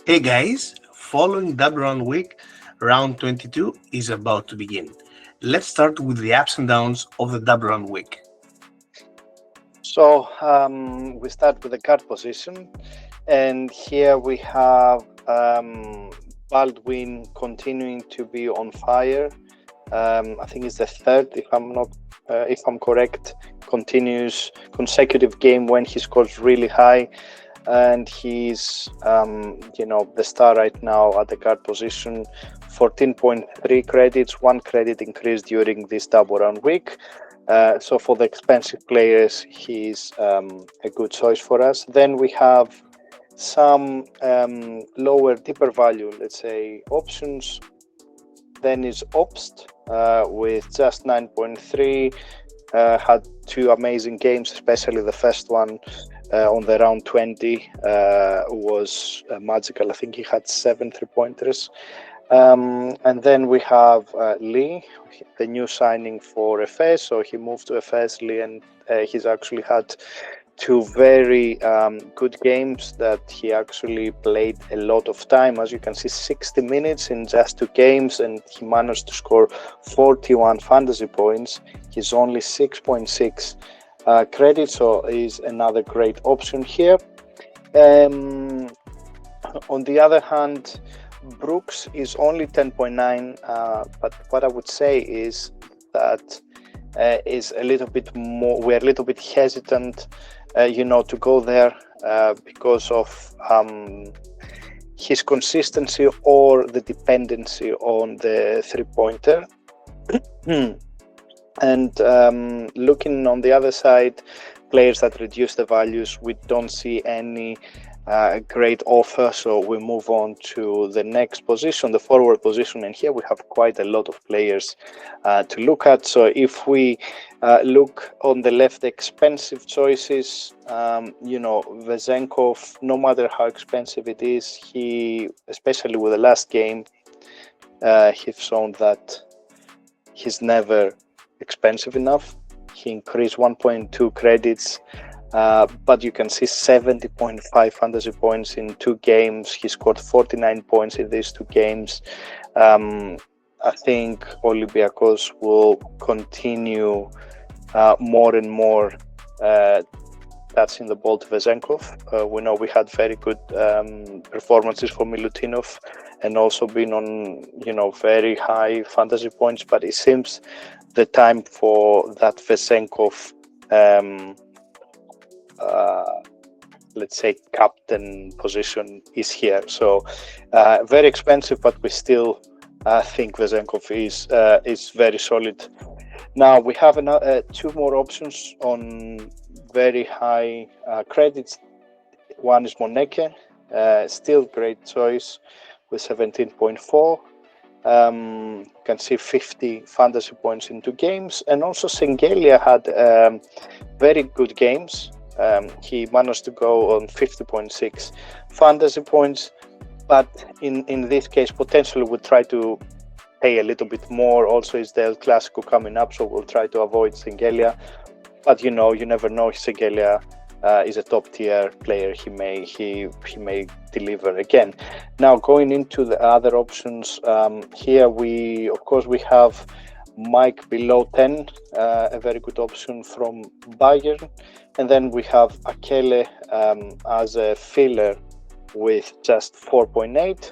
Hey guys, following double round week, round 22 is about to begin. Let's start with the ups and downs of the double round week. We start with the guard position, and here we have Baldwin continuing to be on fire. I think it's the third, if I'm correct, continuous consecutive game when he scores really high, and he's the star right now at the guard position. 14.3 credits, 1 credit increase during this double round week. So for the expensive players, he's a good choice for us. Then we have some lower, deeper value, let's say, options. Then is Obst with just 9.3. Had two amazing games, especially the first one on the round 20 was magical. I think he had 7 3-pointers. And then we have Lee, the new signing for FS. So he moved to FS, Lee, and he's actually had two very good games that he actually played a lot of time. As you can see, 60 minutes in just two games, and he managed to score 41 fantasy points. He's only 6.6 credit, so is another great option here. On the other hand, Brooks is only 10.9, but what I would say is that is a little bit more. We're a little bit hesitant, to go there because of his consistency or the dependency on the three-pointer. And looking on the other side, players that reduce the values, we don't see any great offer, so we move on to the next position, the forward position, and here we have quite a lot of players to look at. So if we look on the left, expensive choices, Vezenkov, no matter how expensive it is, he, especially with the last game, he's shown that he's never expensive enough. He increased 1.2 credits. But you can see 70.5 fantasy points in two games. He scored 49 points in these two games. I think Olympiacos will continue more and more touching the ball to Vezenkov. We know we had very good performances for Milutinov and also been on very high fantasy points, but it seems the time for that Vezenkov let's say captain position is here. So very expensive, but we still think Vezenkov is very solid. Now we have two more options on very high credits. One is Moneke, still great choice with 17.4. Can see 50 fantasy points in two games, and also Sengelia had very good games. He managed to go on 50.6 fantasy points, but in this case potentially we'll try to pay a little bit more. Also is the El Clasico coming up, so we'll try to avoid Sengelia, but you never know. Sengelia is a top tier player. He may deliver again. Now going into the other options, here we have Mike below 10, a very good option from Bayern. And then we have Akele as a filler with just 4.8.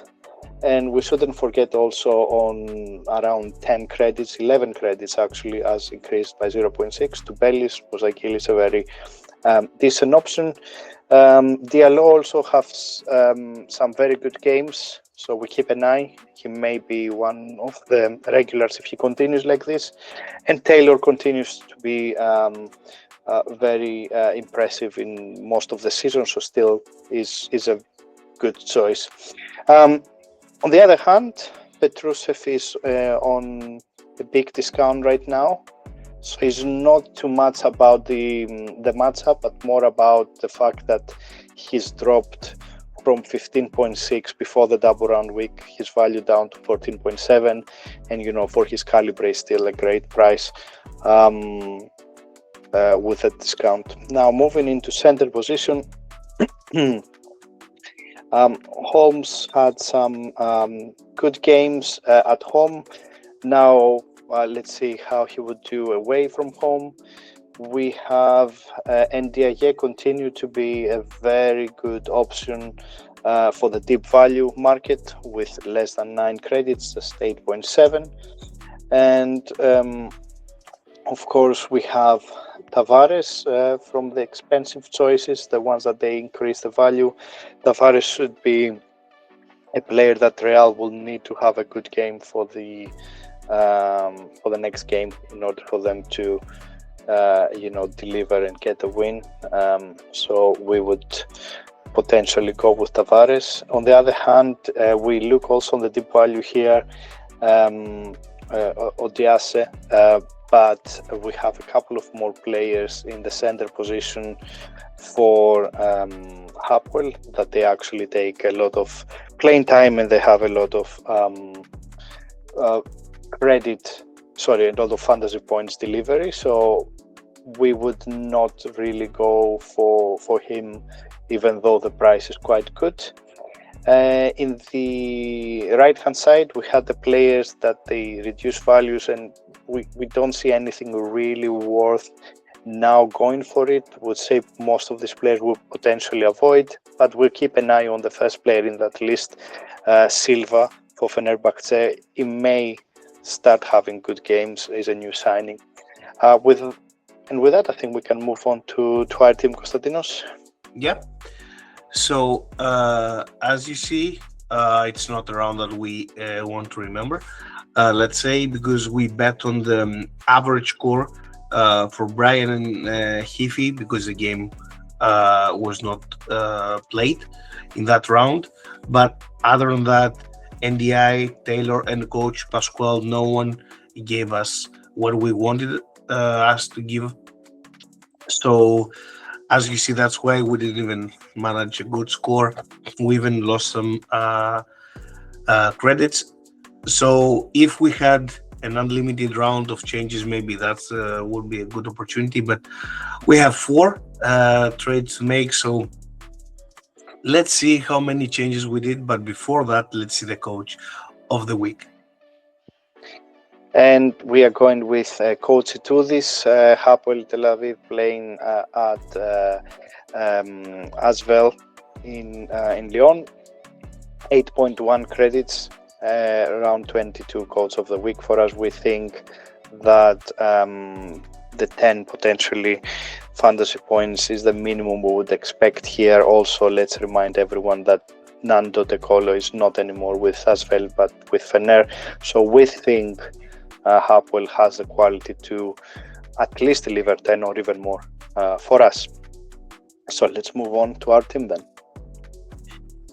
And we shouldn't forget also on around 10 credits, 11 credits actually, as increased by 0.6 to Bellis. Bozakil is a very decent option. Diallo also has some very good games, so we keep an eye. He may be one of the regulars if he continues like this. And Taylor continues to be very impressive in most of the season, so still is a good choice. On the other hand, Petrusev is on a big discount right now, so it's not too much about the matchup, but more about the fact that he's dropped from 15.6 before the double round week, his value down to 14.7, and for his calibre is still a great price with a discount. Now moving into center position, Holmes had some good games at home. Now, let's see how he would do away from home. We have NDIA continue to be a very good option for the deep value market with less than 9 credits, just 8.7. And of course, we have Tavares from the expensive choices, the ones that they increase the value. Tavares should be a player that Real will need to have a good game for the next game in order for them to deliver and get a win. So we would potentially go with Tavares. On the other hand, we look also on the deep value here, Odiase, but we have a couple of more players in the center position for Hapoel that they actually take a lot of playing time and they have a lot of a lot of fantasy points delivery. So we would not really go for him, even though the price is quite good. In the right-hand side, we had the players that they reduce values, and we don't see anything really worth now going for it. Would say most of these players will potentially avoid, but we'll keep an eye on the first player in that list, Silva for Fenerbahce. He may start having good games. Is a new signing. With that, I think we can move on to our team, Konstantinos. Yeah. So as you see, it's not a round that we want to remember. Let's say because we bet on the average score for Brian and Hifi because the game was not played in that round. But other than that, NDI, Taylor, and coach Pascual, no one gave us what we wanted us to give. So as you see, that's why we didn't even manage a good score. We even lost some credits. So if we had an unlimited round of changes, maybe that would be a good opportunity. But we have 4 trades to make. So let's see how many changes we did. But before that, let's see the coach of the week. And we are going with Coach Itoudis, Hapoel Tel Aviv, playing at Asvel in Lyon. 8.1 credits, around 22 Coach of the week for us. We think that the 10 potentially fantasy points is the minimum we would expect here. Also, let's remind everyone that Nando De Colo is not anymore with Asvel, but with Fener. So we think Hapoel has the quality to at least deliver 10 or even more for us. So let's move on to our team then.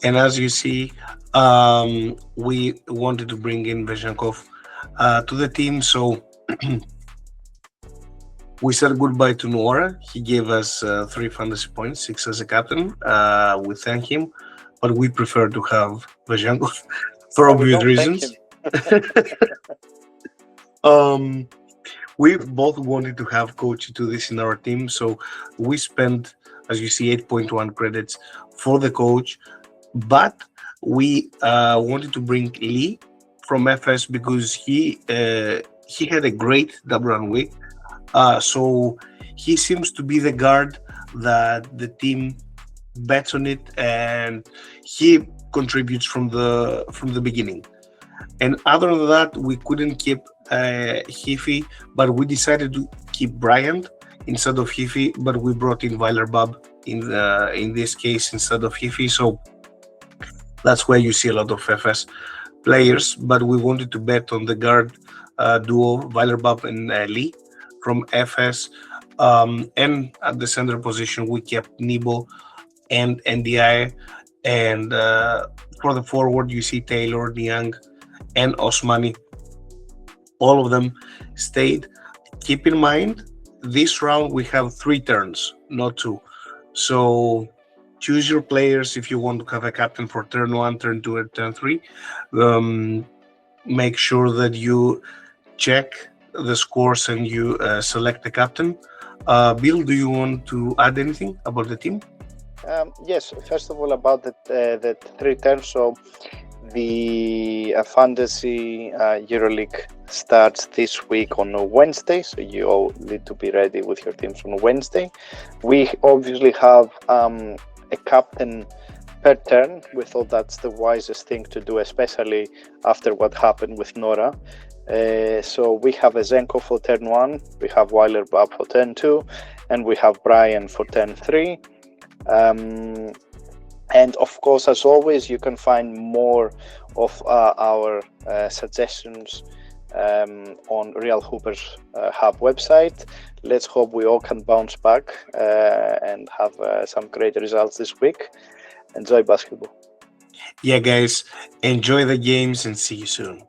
And as you see, we wanted to bring in Bezhenkov to the team. So we said goodbye to Noora. He gave us 3 fantasy points, 6 as a captain. We thank him, but we prefer to have Bezhenkov for obvious reasons. We both wanted to have Coach Itoudis in our team, so we spent, as you see, 8.1 credits for the coach, but we wanted to bring Lee from FS because he had a great double run week. So he seems to be the guard that the team bets on it, and he contributes from the beginning. And other than that, we couldn't keep Hifi, but we decided to keep Bryant instead of Hifi, but we brought in Weilerbab in this case instead of Hifi. So that's why you see a lot of FS players, but we wanted to bet on the guard duo Weilerbab and Lee from FS. And at the center position, we kept Nibo and NDI. And for the forward, you see Taylor, Niang, and Osmani. All of them stayed. Keep in mind, this round we have 3 turns, not 2. So choose your players if you want to have a captain for turn 1, turn 2, and turn 3. Make sure that you check the scores and you select the captain. Bill, do you want to add anything about the team? Yes, first of all, about the 3 terms. So the Fantasy Euroleague starts this week on a Wednesday, so you all need to be ready with your teams on Wednesday. We obviously have a captain per turn. We thought that's the wisest thing to do, especially after what happened with Nora. So we have a Zenko for turn 1, we have Weiler Bab for turn 2, and we have Brian for turn 3. And of course, as always, you can find more of our suggestions on Real Hoopers Hub website. Let's hope we all can bounce back and have some great results this week. Enjoy basketball. Yeah, guys, enjoy the games and see you soon.